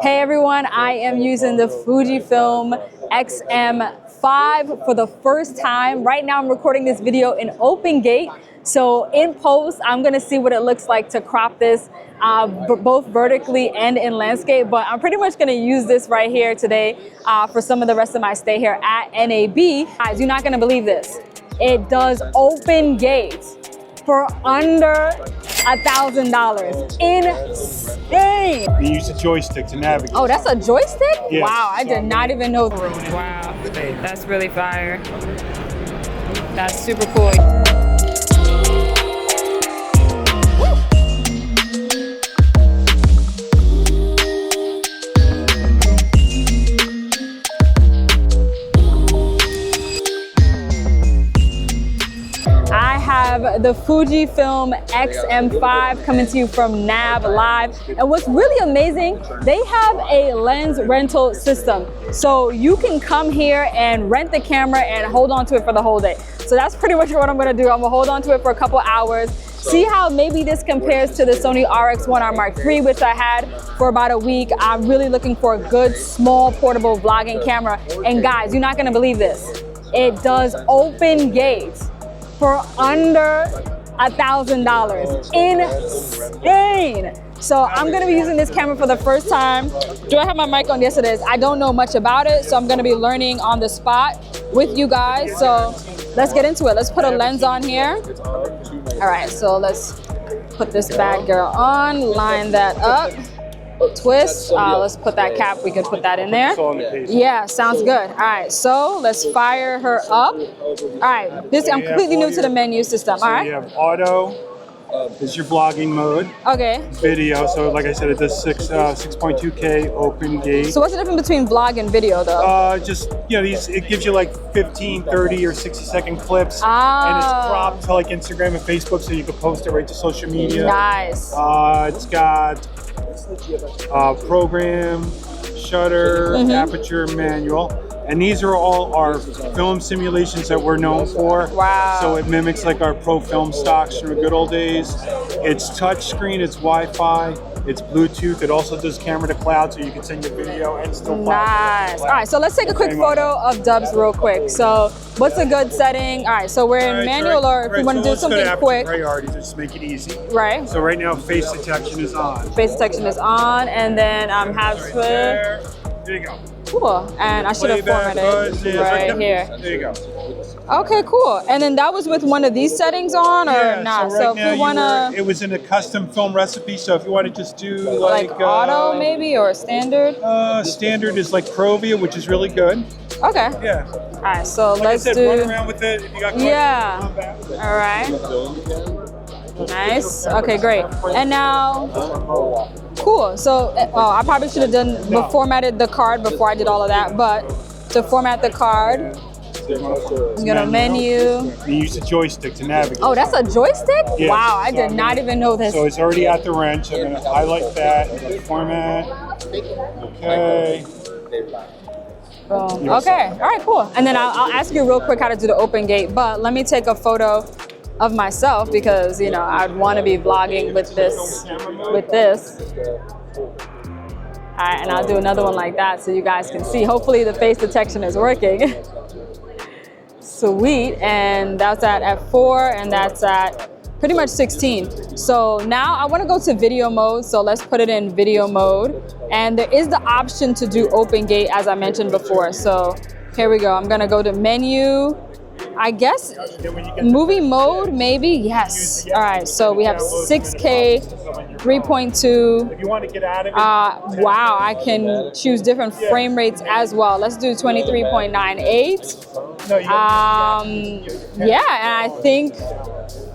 Hey everyone, I am using the Fujifilm XM5 for the first time. Right now I'm recording this video in open gate. So in post, I'm gonna see what it looks like to crop this both vertically and in landscape, but I'm pretty much gonna use this right here today for some of the rest of my stay here at NAB. Guys, you're not gonna believe this. It does open gate for under $1,000. Insane. You use a joystick to navigate. Oh, that's a joystick? Yes. Wow, I did not even know. Wow, that's really fire. That's super cool. I have the Fujifilm XM5 coming to you from NAB Live. And what's really amazing, they have a lens rental system. So you can come here and rent the camera and hold on to it for the whole day. So that's pretty much what I'm gonna do. I'm gonna hold on to it for a couple hours, see how maybe this compares to the Sony RX1R Mark III, which I had for about a week. I'm really looking for a good, small, portable vlogging camera. And guys, you're not gonna believe this. It does open gate for under $1,000. Insane. So I'm gonna be using this camera for the first time. Do I have my mic on? Yes, it is. I don't know much about it, so I'm gonna be learning on the spot with you guys. So let's get into it. Let's put a lens on here. All right, so let's put this bad girl on, line that up. Twist, let's put that cap, we can put that in there. Yeah, sounds good. All right, so let's fire her up. All right, I'm completely new to the menu system. All right. You have auto, is your vlogging mode. Okay. Video, so like I said, it does 6.2K open gate. So what's the difference between vlog and video though? Just, you know, it gives you like 15, 30 or 60-second clips. And it's cropped to like Instagram and Facebook, so you can post it right to social media. Nice. It's got program, shutter, aperture, manual. And these are all our film simulations that we're known for. Wow. So it mimics like our pro film stocks from the good old days. It's touch screen, it's Wi-Fi, it's Bluetooth. It also does camera to cloud, so you can send your video and still nice. All right, so let's take a quick photo of Dubs real quick. So what's a good setting? All right, so we're in manual, or if we want to do something quick. Priorities, just make it easy. Right. So right now, face detection is on. Face detection is on, and then There you go. Cool, and I should have formatted right here. There you go. Okay, cool. And then that was with one of these settings on, or not? So, if you wanna, it was in a custom film recipe. So if you want to just do like auto maybe, or standard. Standard is like Provia, which is really good. Okay. Yeah. All right, so like let's I said, do. Run around with it. If you got questions, Yeah. All right. Nice. Okay, great. And now, cool. So I probably should have formatted the card before I did all of that. But to format the card, I'm gonna menu. You use a joystick to navigate. Oh, that's a joystick? Yes. Wow, I did not even know this. So it's already at the wrench. I'm gonna highlight that. Format. Okay. Boom. Okay. All right. Cool. And then I'll ask you real quick how to do the open gate. But let me take a photo of myself, because you know I'd want to be vlogging with this. All right, and I'll do another one like that so you guys can see. Hopefully the face detection is working. Sweet. And that's at f4, and that's at pretty much 16. So now I want to go to video mode. So let's put it in video mode. And there is the option to do open gate, as I mentioned before. So here we go. I'm gonna go to menu. I guess movie mode, maybe. Yes. All right, so we have 6K, 3.2. If you want to get out of it. Wow, I can choose different frame rates as well. Let's do 23.98. Yeah, and I think,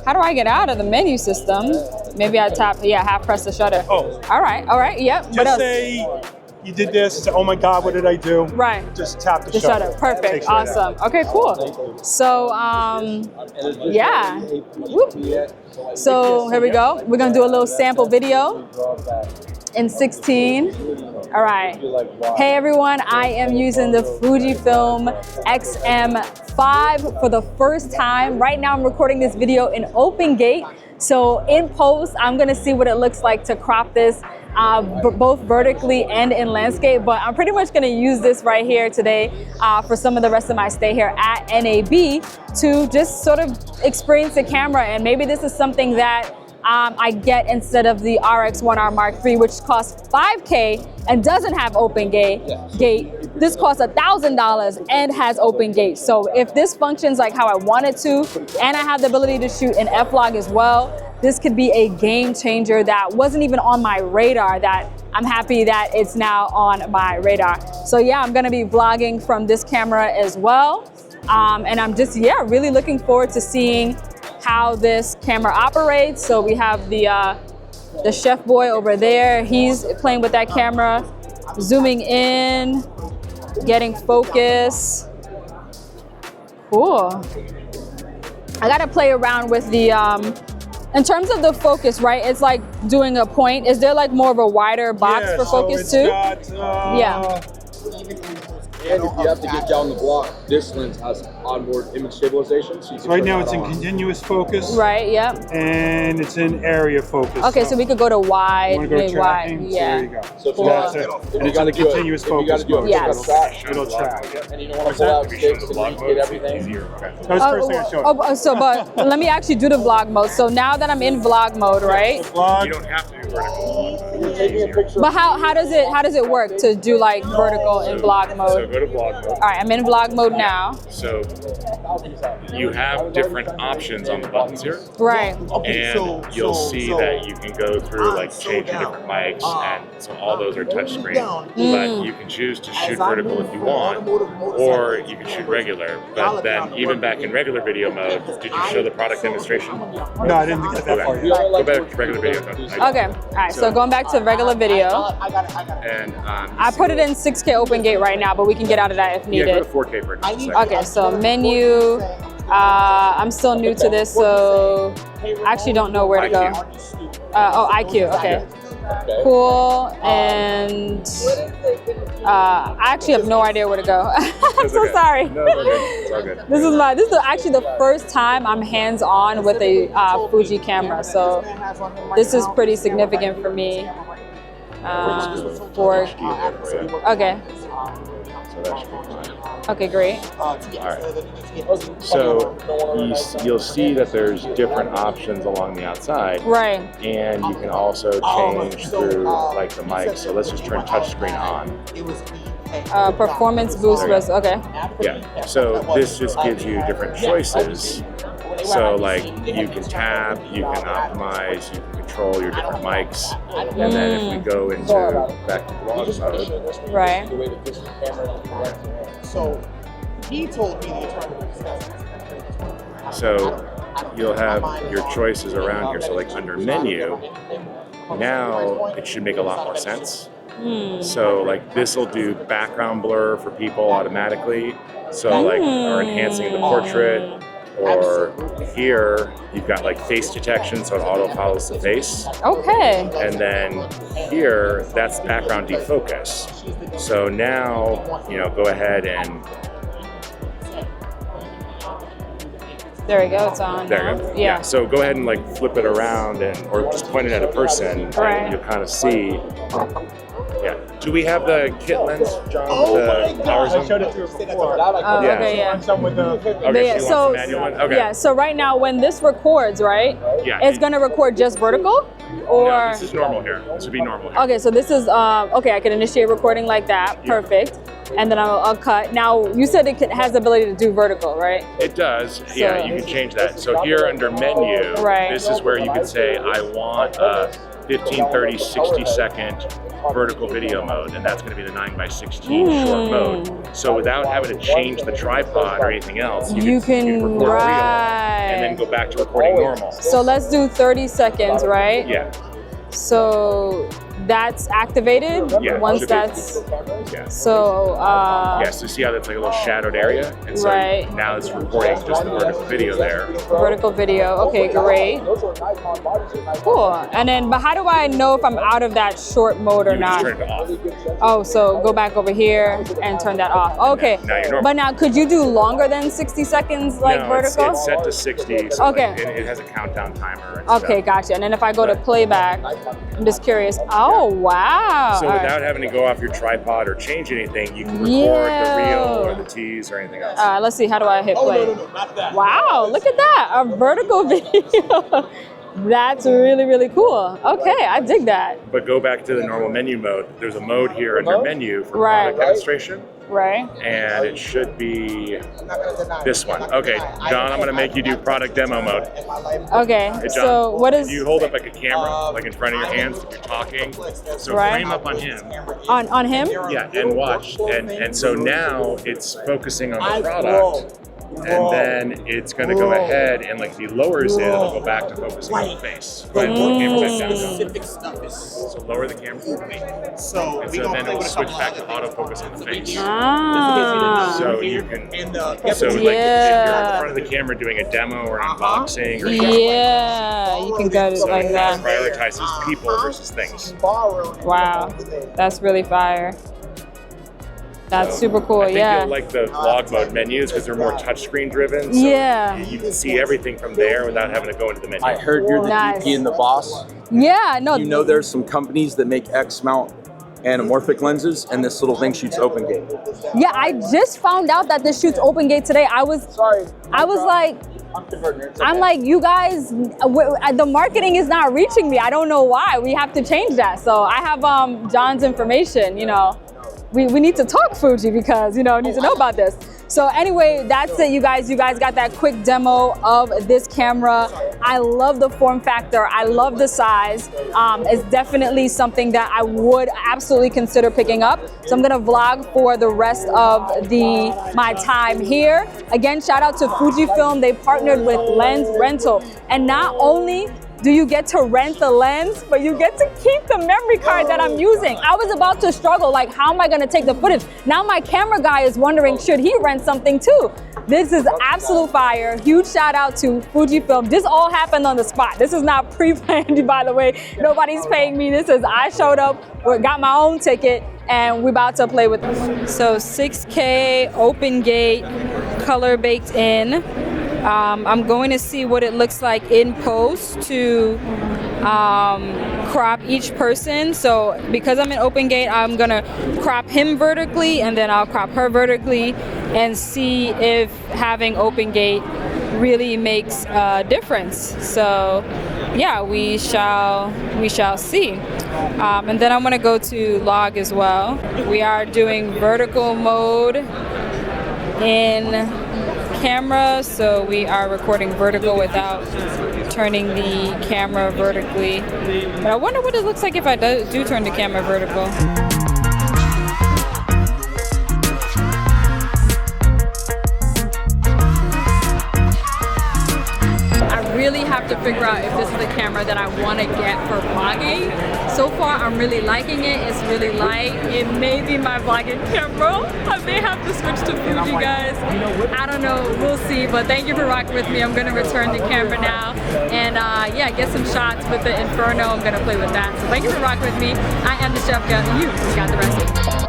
how do I get out of the menu system? Maybe I tap, half press the shutter. Oh. All right, yep. Just say you did this, oh my God, what did I do? Right. Just tap the shutter. Perfect, awesome. Okay, cool. So, yeah. Whoop. So here we go. We're gonna do a little sample video in 16. All right. Hey everyone, I am using the Fujifilm XM5 for the first time. Right now I'm recording this video in open gate. So in post, I'm gonna see what it looks like to crop this both vertically and in landscape, but I'm pretty much gonna use this right here today for some of the rest of my stay here at NAB to just sort of experience the camera. And maybe this is something that I get instead of the RX1R Mark III, which costs $5K and doesn't have open gate. This costs $1,000 and has open gate. So if this functions like how I want it to, and I have the ability to shoot in F-Log as well, this could be a game changer that wasn't even on my radar, that I'm happy that it's now on my radar. So yeah, I'm gonna be vlogging from this camera as well. And I'm just, yeah, really looking forward to seeing how this camera operates. So we have the chef boy over there. He's playing with that camera, zooming in, getting focus. Cool. I gotta play around with the, in terms of the focus, right? It's like doing a point. Is there like more of a wider box for focus too? Yeah. And if you have to get down the block, this lens has onboard image stabilization. So right now it's in continuous focus. Right, yep. And it's in area focus. Okay, so we could go to wide, maybe wide. Yeah. There you go. So Cool. That's it. And it's in the continuous focus mode. Yes. It'll track. And you don't want to pull out sticks and then you get everything. That was the first thing I showed. So, but let me actually do the vlog mode. So now that I'm in vlog mode, right? Vlog. You don't have to do vertical. You're taking a picture. But how does it work to do like vertical in vlog So mode? go to vlog mode. All right, I'm in vlog mode now. So you have different options on the buttons here. Right. And you'll see that you can go through like changing different mics, and so all those are touchscreen. But you can choose to shoot vertical if you want, or you can shoot regular. But then even back in regular video mode, did you show the product demonstration? No, I didn't get that far yet. Go back to regular video mode. Okay. All right. So going back to regular video, And I put it in 6K open gate right now, but we can get out of that if yeah, needed. go to 4K for a second. Okay. So menu. I'm still new to this, so I actually don't know where to go. Oh, IQ. Okay. Cool. And I actually have no idea where to go. I'm so sorry. No, it's all good. It's all good. This is actually the first time I'm hands-on with a Fuji camera, so this is pretty significant for me. Okay. So that should be fine. Okay, great. So you'll see that there's different options along the outside. Right. And you can also change through like the mic. So let's just turn touchscreen on. Performance boost was okay. Yeah. So this just gives you different choices. So like you can tap, you can optimize, you can control your different mics. And then if we go into back to vlog mode. Right. So he told me the attorney. So you'll have your choices around here. So like under menu, now it should make a lot more sense. So like this will do background blur for people automatically. So like or enhancing the portrait. Or here you've got like face detection, so it auto follows the face. Okay. And then here, that's background defocus. So now, you know, go ahead and There we go. It's on. there you now. go. Yeah. So go ahead and like flip it around or just point it at a person, Right. and you'll kind of see. Yeah. Do we have the kit lens, John? The power zoom? I showed it to her before. Oh, Yeah. okay. Yeah. Some with the Okay, But yeah, so you so want the manual one? Okay. yeah. So right now, when this records, right? Yeah, It's gonna record just vertical, or No, this is normal here. This would be normal here. okay. So this is okay. I can initiate recording like that. Yeah. Perfect. And then I'll cut. Now you said it has the ability to do vertical, right? It does. Yeah, you can change that. So here under menu, Right. this is where you could say, I want a 15, 30, 60 second vertical video mode, and that's going to be the 9x16 short mode. So without having to change the tripod or anything else, you can record real and then go back to recording normal. So let's do 30 seconds, right? Yeah. So that's activated Yeah, once should be. that's Yeah. so Yeah, so see how that's like a little shadowed area? And so Right. now it's recording just the vertical video there. vertical video. Okay, great. Cool. And then, but how do I know if I'm out of that short mode or You just not? turn it off. Oh, so go back over here and turn that off. Okay. Now you're normal. But now, could you do longer than 60 seconds, like No, vertical? It's set to 60, so Okay. like, it has a countdown timer. And Okay, stuff. gotcha. And then if I go to playback, I'm just curious. Oh, wow. So All without right. having to go off your tripod or change anything, you can record Yeah. the reel or the tease or anything else. Let's see, how do I hit Oh, play? no, not that. Wow, look at that, a vertical video. That's really, really cool. Okay, I dig that. But go back to the normal menu mode. There's a mode here under menu for Right. product demonstration, Right? and it should be this one. Okay, John, I'm gonna make you do product demo mode. Okay, Hey, John, so what is, you hold up like a camera, like in front of your hands if you're talking. So Right. frame up on him. on him? Yeah, and watch. And so now it's focusing on the product. And then it's going to go ahead and like if he lowers it, it'll go back to focusing on the face. Go ahead and put the camera back down. Specific stuff is So lower the camera for me. so And we so gonna then play it'll with a switch couple back to other autofocus on the face. Ah. So you can, and so like if Yeah. you're in front of the camera doing a demo or an unboxing or something Yeah, you can go to so like it that. prioritizes people versus things. Wow, that's really fire. That's super cool, I think yeah. you'll like the vlog mode menus because they're more touchscreen driven. So Yeah. you can see everything from there without having to go into the menu. I heard you're the Nice. DP and the boss. Yeah, no. You know there's some companies that make X mount anamorphic lenses, and this little thing shoots open gate. Yeah, I just found out that this shoots open gate today. I was like, I'm like, you guys, the marketing is not reaching me. I don't know why. We have to change that. So I have John's information, you know. We need to talk Fuji because, you know, need to know about this. So anyway, that's it, you guys. You guys got that quick demo of this camera. I love the form factor. I love the size. It's definitely something that I would absolutely consider picking up. So I'm gonna vlog for the rest of my time here. Again, shout out to Fujifilm. They partnered with Lens Rental. And not only do you get to rent the lens, but you get to keep the memory card that I'm using. I was about to struggle, like, how am I gonna take the footage? Now my camera guy is wondering, should he rent something too? This is absolute fire. Huge shout out to Fujifilm. This all happened on the spot. This is not pre-planned, by the way. Nobody's paying me. This is, I showed up, got my own ticket, and we're about to play with it. So 6K, open gate, color baked in. I'm going to see what it looks like in post to crop each person. So because I'm in open gate, I'm gonna crop him vertically and then I'll crop her vertically and see if having open gate really makes a difference. So yeah, we shall see. And then I'm gonna go to log as well. We are doing vertical mode in camera, so we are recording vertical without turning the camera vertically. But I wonder what it looks like if I do turn the camera vertical. I really have to figure out if this is the camera that I want to get for vlogging. So far, I'm really liking it. It's really light. It may be my vlogging camera. I may have to switch to Fuji, guys. I don't know. We'll see. But thank you for rocking with me. I'm going to return the camera now. And yeah, get some shots with the Inferno. I'm going to play with that. So thank you for rocking with me. I am the Chef Gun. You got the recipe.